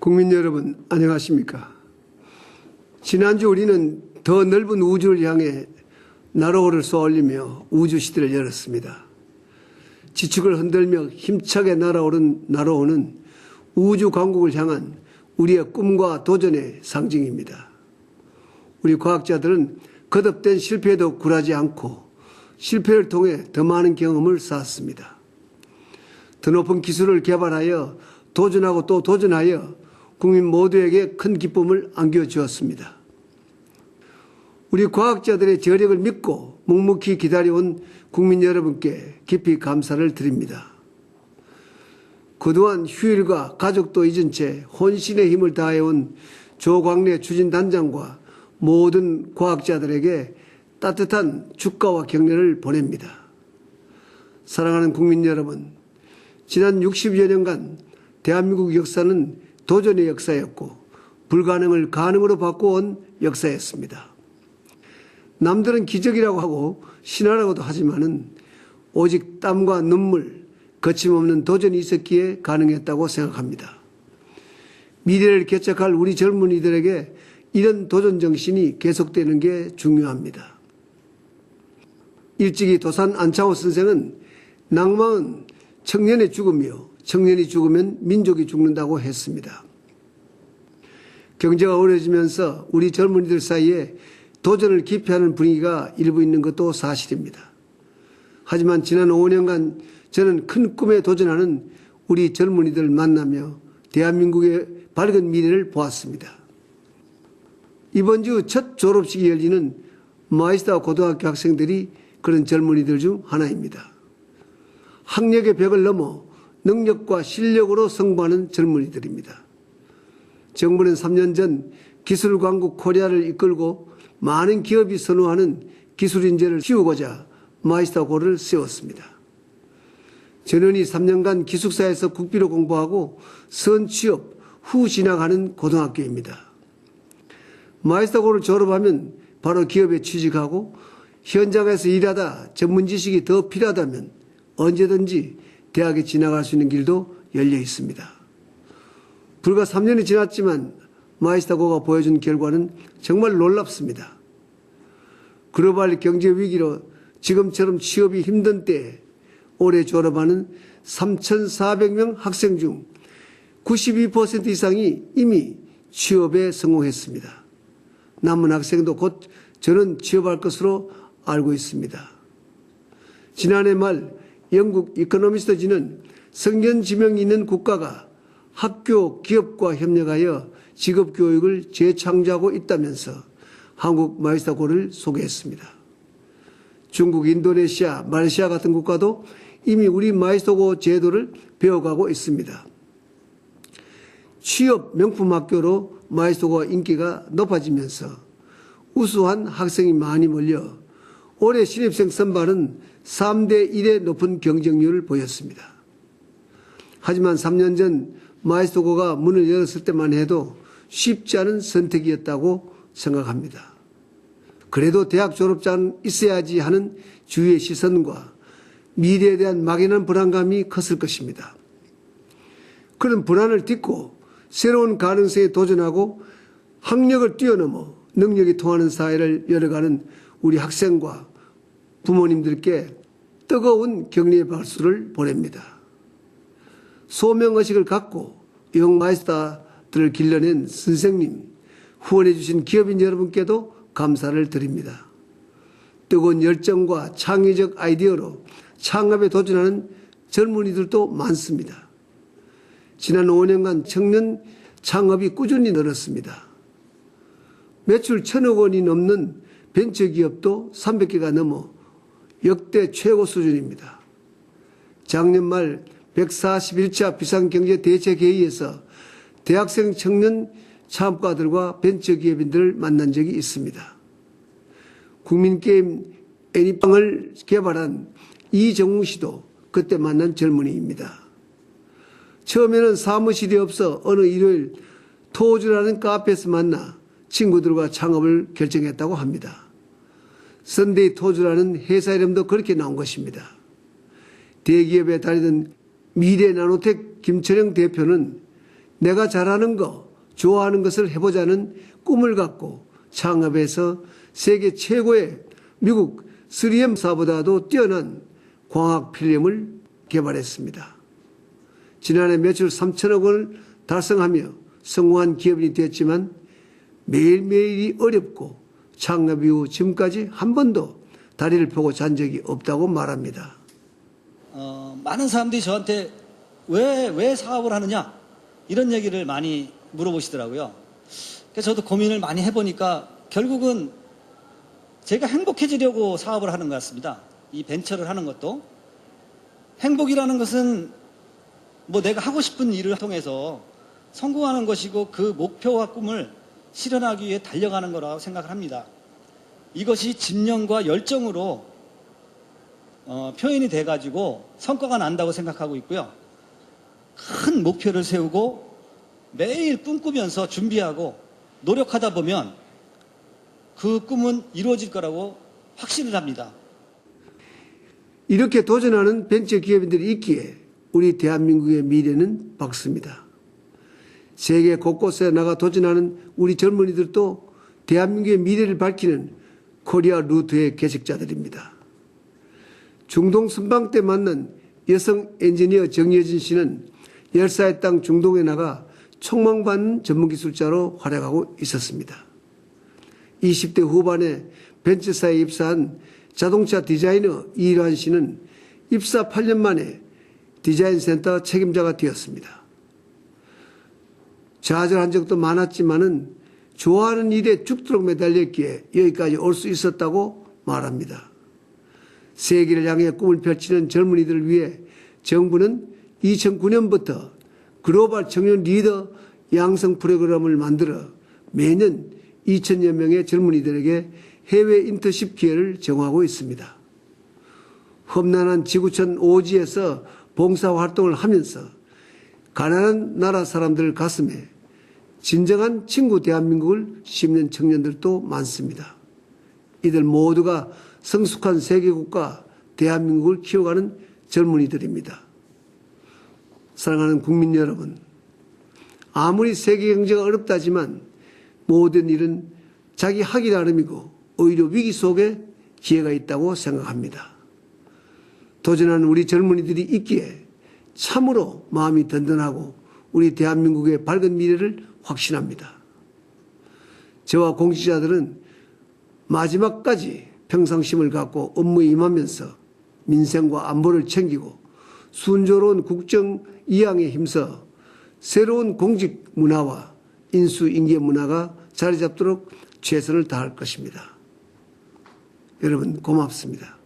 국민 여러분, 안녕하십니까? 지난주 우리는 더 넓은 우주를 향해 나로호를 쏘아올리며 우주시대를 열었습니다. 지축을 흔들며 힘차게 날아오른 나로호는 우주 강국을 향한 우리의 꿈과 도전의 상징입니다. 우리 과학자들은 거듭된 실패에도 굴하지 않고 실패를 통해 더 많은 경험을 쌓았습니다. 더 높은 기술을 개발하여 도전하고 또 도전하여 국민 모두에게 큰 기쁨을 안겨주었습니다. 우리 과학자들의 저력을 믿고 묵묵히 기다려온 국민 여러분께 깊이 감사를 드립니다. 그동안 휴일과 가족도 잊은 채 혼신의 힘을 다해온 조광래 추진단장과 모든 과학자들에게 따뜻한 축하와 격려를 보냅니다. 사랑하는 국민 여러분, 지난 60여 년간 대한민국 역사는 도전의 역사였고 불가능을 가능으로 바꿔온 역사였습니다. 남들은 기적이라고 하고 신화라고도 하지만은 오직 땀과 눈물, 거침없는 도전이 있었기에 가능했다고 생각합니다. 미래를 개척할 우리 젊은이들에게 이런 도전 정신이 계속되는 게 중요합니다. 일찍이 도산 안창호 선생은 낭망은 청년의 죽음이요 청년이 죽으면 민족이 죽는다고 했습니다. 경제가 어려워지면서 우리 젊은이들 사이에 도전을 기피하는 분위기가 일부 있는 것도 사실입니다. 하지만 지난 5년간 저는 큰 꿈에 도전하는 우리 젊은이들을 만나며 대한민국의 밝은 미래를 보았습니다. 이번 주 첫 졸업식이 열리는 마이스타 고등학교 학생들이 그런 젊은이들 중 하나입니다. 학력의 벽을 넘어 능력과 실력으로 승부하는 젊은이들입니다. 정부는 3년 전 기술강국 코리아를 이끌고 많은 기업이 선호하는 기술 인재를 키우고자 마이스터고를 세웠습니다. 전원이 3년간 기숙사에서 국비로 공부하고 선취업 후 진학하는 고등학교입니다. 마이스터고를 졸업하면 바로 기업에 취직하고 현장에서 일하다 전문 지식이 더 필요하다면 언제든지 대학에 진학할 수 있는 길도 열려 있습니다. 불과 3년이 지났지만 마이스터고가 보여준 결과는 정말 놀랍습니다. 글로벌 경제 위기로 지금처럼 취업이 힘든 때에 올해 졸업하는 3,400명 학생 중 92% 이상이 이미 취업에 성공했습니다. 남은 학생도 곧 저는 취업할 것으로 알고 있습니다. 지난해 말 영국 이코노미스트지는 성견 지명이 있는 국가가 학교, 기업과 협력하여 직업교육을 재창조하고 있다면서 한국 마이스터고를 소개했습니다. 중국, 인도네시아, 말레이시아 같은 국가도 이미 우리 마이스터고 제도를 배워가고 있습니다. 취업 명품 학교로 마이스터고가 인기가 높아지면서 우수한 학생이 많이 몰려 올해 신입생 선발은 3대 1의 높은 경쟁률을 보였습니다. 하지만 3년 전 마이스터고가 문을 열었을 때만 해도 쉽지 않은 선택이었다고 생각합니다. 그래도 대학 졸업장은 있어야지 하는 주위의 시선과 미래에 대한 막연한 불안감이 컸을 것입니다. 그런 불안을 딛고 새로운 가능성에 도전하고 학력을 뛰어넘어 능력이 통하는 사회를 열어가는 우리 학생과 부모님들께 뜨거운 격려의 박수를 보냅니다. 소명의식을 갖고 영 마이스터들을 길러낸 선생님, 후원해 주신 기업인 여러분께도 감사를 드립니다. 뜨거운 열정과 창의적 아이디어로 창업에 도전하는 젊은이들도 많습니다. 지난 5년간 청년 창업이 꾸준히 늘었습니다. 매출 1,000억 원이 넘는 벤처기업도 300개가 넘어 역대 최고 수준입니다. 작년 말 141차 비상경제대책회의에서 대학생 청년 창업가들과 벤처기업인들을 만난 적이 있습니다. 국민게임 애니팡을 개발한 이정웅 씨도 그때 만난 젊은이입니다. 처음에는 사무실이 없어 어느 일요일 토즈라는 카페에서 만나 친구들과 창업을 결정했다고 합니다. 선데이 토즈라는 회사 이름도 그렇게 나온 것입니다. 대기업에 다니던 미래나노텍 김철영 대표는 내가 잘하는 거, 좋아하는 것을 해보자는 꿈을 갖고 창업해서 세계 최고의 미국 3M사보다도 뛰어난 광학 필름을 개발했습니다. 지난해 매출 3천억 원을 달성하며 성공한 기업이 되었지만 매일매일이 어렵고 창업 이후 지금까지 한 번도 다리를 펴고 잔 적이 없다고 말합니다. 많은 사람들이 저한테 왜 사업을 하느냐 이런 얘기를 많이 물어보시더라고요. 그래서 저도 고민을 많이 해보니까 결국은 제가 행복해지려고 사업을 하는 것 같습니다. 이 벤처를 하는 것도. 행복이라는 것은 뭐 내가 하고 싶은 일을 통해서 성공하는 것이고 그 목표와 꿈을 실현하기 위해 달려가는 거라고 생각을 합니다. 이것이 집념과 열정으로 표현이 돼가지고 성과가 난다고 생각하고 있고요. 큰 목표를 세우고 매일 꿈꾸면서 준비하고 노력하다 보면 그 꿈은 이루어질 거라고 확신을 합니다. 이렇게 도전하는 벤처 기업인들이 있기에 우리 대한민국의 미래는 밝습니다. 세계 곳곳에 나가 도전하는 우리 젊은이들도 대한민국의 미래를 밝히는 코리아 루트의 개척자들입니다. 중동 순방 때 만난 여성 엔지니어 정여진 씨는 열사의 땅 중동에 나가 촉망받는 전문기술자로 활약하고 있었습니다. 20대 후반에 벤처사에 입사한 자동차 디자이너 이일환 씨는 입사 8년 만에 디자인센터 책임자가 되었습니다. 좌절한 적도 많았지만은 좋아하는 일에 죽도록 매달렸기에 여기까지 올 수 있었다고 말합니다. 세계를 향해 꿈을 펼치는 젊은이들을 위해 정부는 2009년부터 글로벌 청년 리더 양성 프로그램을 만들어 매년 2천여 명의 젊은이들에게 해외 인턴십 기회를 제공하고 있습니다. 험난한 지구촌 오지에서 봉사활동을 하면서 가난한 나라 사람들 가슴에 진정한 친구 대한민국을 심는 청년들도 많습니다. 이들 모두가 성숙한 세계국가 대한민국을 키워가는 젊은이들입니다. 사랑하는 국민 여러분, 아무리 세계 경제가 어렵다지만 모든 일은 자기 하기 나름이고 오히려 위기 속에 기회가 있다고 생각합니다. 도전하는 우리 젊은이들이 있기에 참으로 마음이 든든하고 우리 대한민국의 밝은 미래를 확신합니다. 저와 공직자들은 마지막까지 평상심을 갖고 업무에 임하면서 민생과 안보를 챙기고 순조로운 국정 이양에 힘써 새로운 공직 문화와 인수인계 문화가 자리 잡도록 최선을 다할 것입니다. 여러분 고맙습니다.